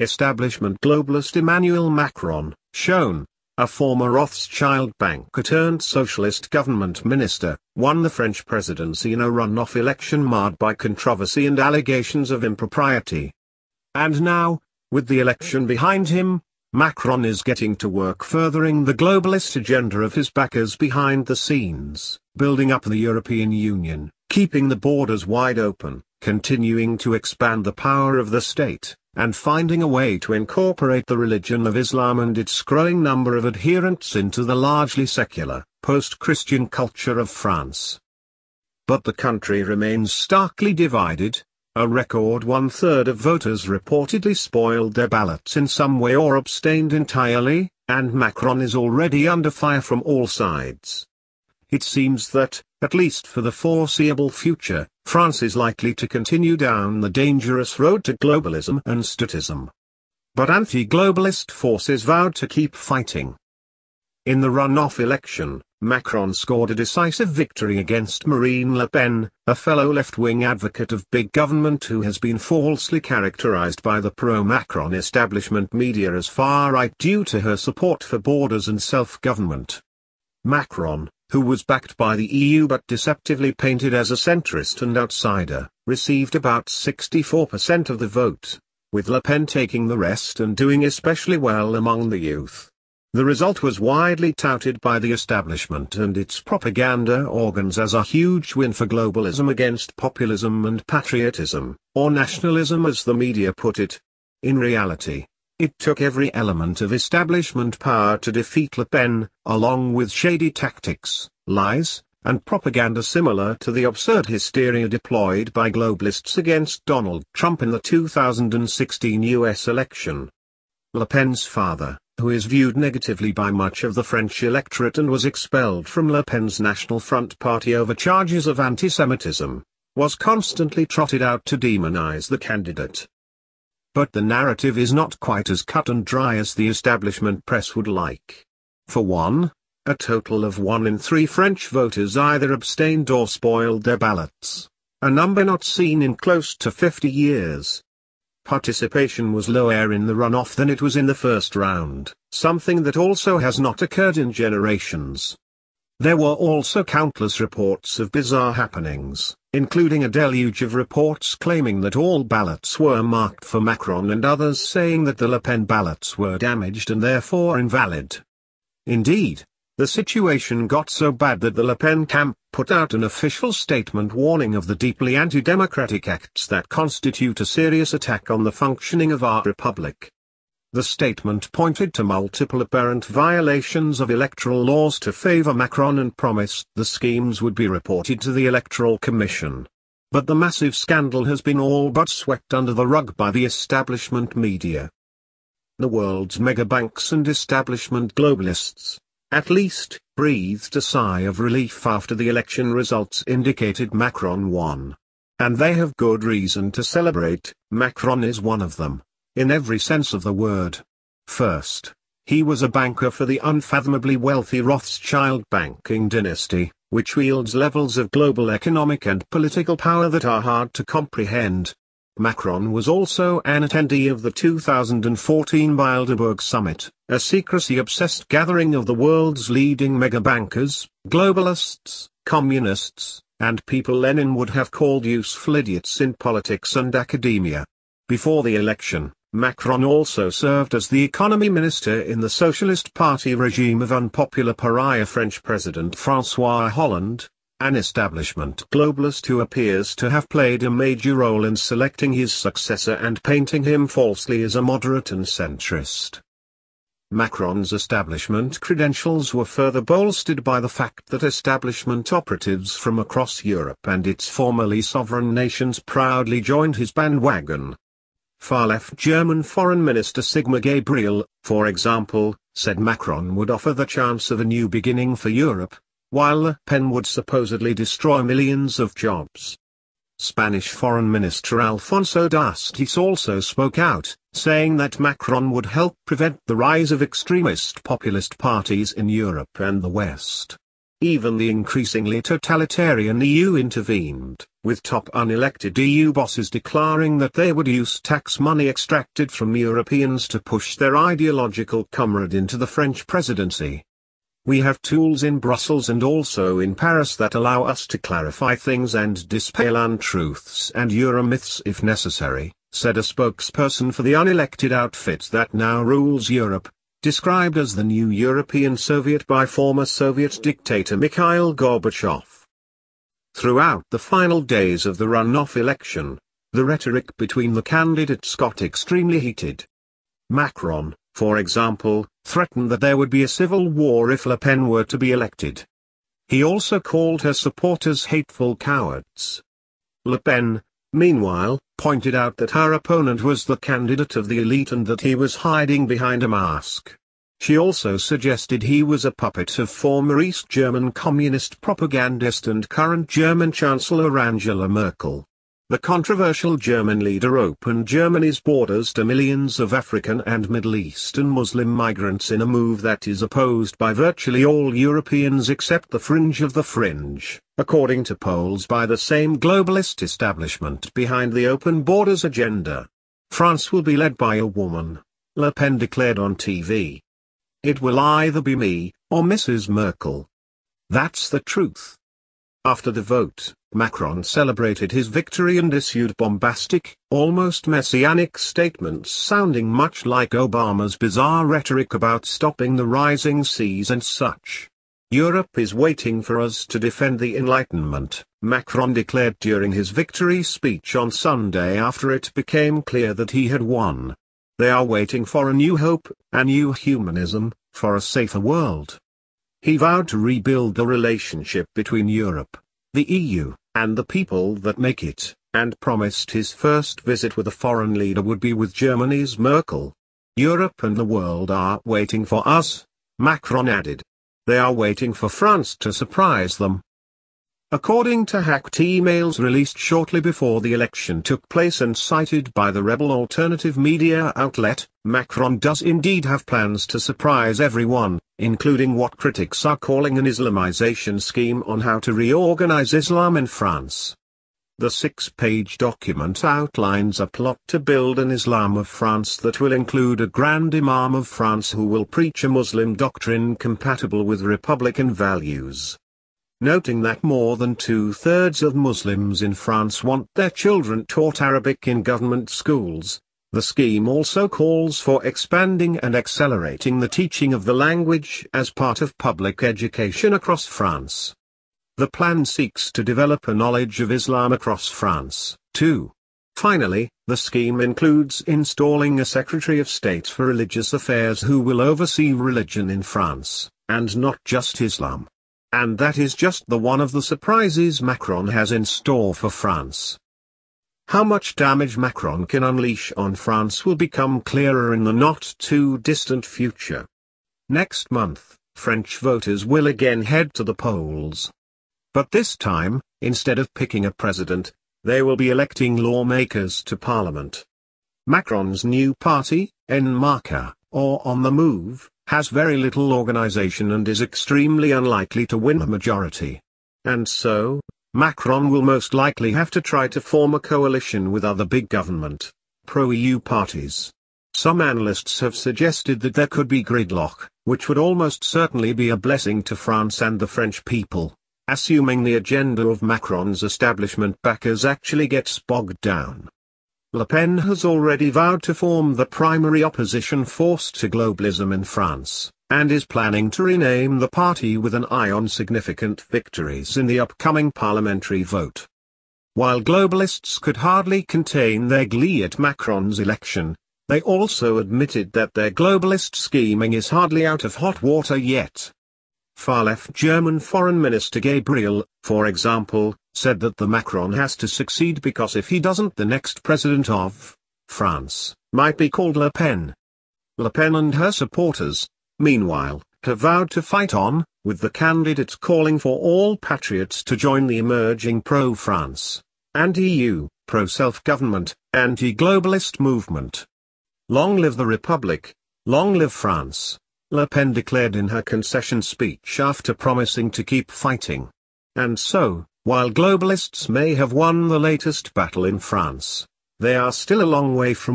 establishment globalist Emmanuel Macron, shown, a former Rothschild banker turned socialist government minister, won the French presidency in a runoff election marred by controversy and allegations of impropriety. And now, with the election behind him, Macron is getting to work furthering the globalist agenda of his backers behind the scenes, building up the European Union, keeping the borders wide open, continuing to expand the power of the state, and finding a way to incorporate the religion of Islam and its growing number of adherents into the largely secular, post-Christian culture of France. But the country remains starkly divided. A record one-third of voters reportedly spoiled their ballots in some way or abstained entirely, and Macron is already under fire from all sides. It seems that, at least for the foreseeable future, France is likely to continue down the dangerous road to globalism and statism. But anti-globalist forces vowed to keep fighting. In the runoff election, Macron scored a decisive victory against Marine Le Pen, a fellow left-wing advocate of big government who has been falsely characterized by the pro-Macron establishment media as far-right due to her support for borders and self-government. Macron, who was backed by the EU but deceptively painted as a centrist and outsider, received about 64% of the vote, with Le Pen taking the rest and doing especially well among the youth. The result was widely touted by the establishment and its propaganda organs as a huge win for globalism against populism and patriotism, or nationalism as the media put it. In reality, it took every element of establishment power to defeat Le Pen, along with shady tactics, lies, and propaganda similar to the absurd hysteria deployed by globalists against Donald Trump in the 2016 US election. Le Pen's father, who is viewed negatively by much of the French electorate and was expelled from Le Pen's National Front party over charges of anti-Semitism, was constantly trotted out to demonize the candidate. But the narrative is not quite as cut and dry as the establishment press would like. For one, a total of 1 in 3 French voters either abstained or spoiled their ballots, a number not seen in close to 50 years. Participation was lower in the runoff than it was in the first round, something that also has not occurred in generations. There were also countless reports of bizarre happenings, including a deluge of reports claiming that all ballots were marked for Macron and others saying that the Le Pen ballots were damaged and therefore invalid. Indeed, the situation got so bad that the Le Pen camp put out an official statement warning of the deeply anti-democratic acts that constitute a serious attack on the functioning of our republic. The statement pointed to multiple apparent violations of electoral laws to favor Macron and promised the schemes would be reported to the Electoral Commission. But the massive scandal has been all but swept under the rug by the establishment media. The world's megabanks and establishment globalists, at least, breathed a sigh of relief after the election results indicated Macron won. And they have good reason to celebrate. Macron is one of them, in every sense of the word. First, he was a banker for the unfathomably wealthy Rothschild banking dynasty, which wields levels of global economic and political power that are hard to comprehend. Macron was also an attendee of the 2014 Bilderberg Summit, a secrecy-obsessed gathering of the world's leading megabankers, globalists, communists, and people Lenin would have called useful idiots in politics and academia. Before the election, Macron also served as the economy minister in the Socialist Party regime of unpopular pariah French President François Hollande, an establishment globalist who appears to have played a major role in selecting his successor and painting him falsely as a moderate and centrist. Macron's establishment credentials were further bolstered by the fact that establishment operatives from across Europe and its formerly sovereign nations proudly joined his bandwagon. Far-left German Foreign Minister Sigmar Gabriel, for example, said Macron would offer the chance of a new beginning for Europe, while Le Pen would supposedly destroy millions of jobs. Spanish Foreign Minister Alfonso Dastis also spoke out, saying that Macron would help prevent the rise of extremist populist parties in Europe and the West. Even the increasingly totalitarian EU intervened, with top unelected EU bosses declaring that they would use tax money extracted from Europeans to push their ideological comrade into the French presidency. We have tools in Brussels and also in Paris that allow us to clarify things and dispel untruths and Euromyths if necessary, said a spokesperson for the unelected outfit that now rules Europe, described as the new European Soviet by former Soviet dictator Mikhail Gorbachev. Throughout the final days of the runoff election, the rhetoric between the candidates got extremely heated. Macron, for example, threatened that there would be a civil war if Le Pen were to be elected. He also called her supporters hateful cowards. Le Pen, meanwhile, pointed out that her opponent was the candidate of the elite and that he was hiding behind a mask. She also suggested he was a puppet of former East German communist propagandist and current German Chancellor Angela Merkel. The controversial German leader opened Germany's borders to millions of African and Middle Eastern Muslim migrants in a move that is opposed by virtually all Europeans except the fringe of the fringe, according to polls by the same globalist establishment behind the open borders agenda. France will be led by a woman, Le Pen declared on TV. It will either be me, or Mrs. Merkel. That's the truth. After the vote, Macron celebrated his victory and issued bombastic, almost messianic statements sounding much like Obama's bizarre rhetoric about stopping the rising seas and such. Europe is waiting for us to defend the Enlightenment, Macron declared during his victory speech on Sunday after it became clear that he had won. They are waiting for a new hope, a new humanism, for a safer world. He vowed to rebuild the relationship between Europe, the EU, and the people that make it, and promised his first visit with a foreign leader would be with Germany's Merkel. Europe and the world are waiting for us, Macron added. They are waiting for France to surprise them. According to hacked emails released shortly before the election took place and cited by the rebel alternative media outlet, Macron does indeed have plans to surprise everyone, including what critics are calling an Islamization scheme on how to reorganize Islam in France. The 6-page document outlines a plot to build an Islam of France that will include a Grand Imam of France who will preach a Muslim doctrine compatible with Republican values. Noting that more than 2/3 of Muslims in France want their children taught Arabic in government schools, the scheme also calls for expanding and accelerating the teaching of the language as part of public education across France. The plan seeks to develop a knowledge of Islam across France, too. Finally, the scheme includes installing a Secretary of State for Religious Affairs who will oversee religion in France, and not just Islam. And that is just one of the surprises Macron has in store for France. How much damage Macron can unleash on France will become clearer in the not-too-distant future. Next month, French voters will again head to the polls. But this time, instead of picking a president, they will be electing lawmakers to parliament. Macron's new party, En Marche, or On the Move, has very little organization and is extremely unlikely to win a majority. And so, Macron will most likely have to try to form a coalition with other big government, pro-EU parties. Some analysts have suggested that there could be gridlock, which would almost certainly be a blessing to France and the French people, assuming the agenda of Macron's establishment backers actually gets bogged down. Le Pen has already vowed to form the primary opposition force to globalism in France, and is planning to rename the party with an eye on significant victories in the upcoming parliamentary vote. While globalists could hardly contain their glee at Macron's election, they also admitted that their globalist scheming is hardly out of hot water yet. Far-left German Foreign Minister Gabriel, for example, said that the Macron has to succeed because if he doesn't the next president of France might be called Le Pen. Le Pen and her supporters, meanwhile, have vowed to fight on, with the candidates calling for all patriots to join the emerging pro-France, anti-EU, pro-self-government, anti-globalist movement. Long live the Republic, long live France. Le Pen declared in her concession speech after promising to keep fighting. And so, while globalists may have won the latest battle in France, they are still a long way from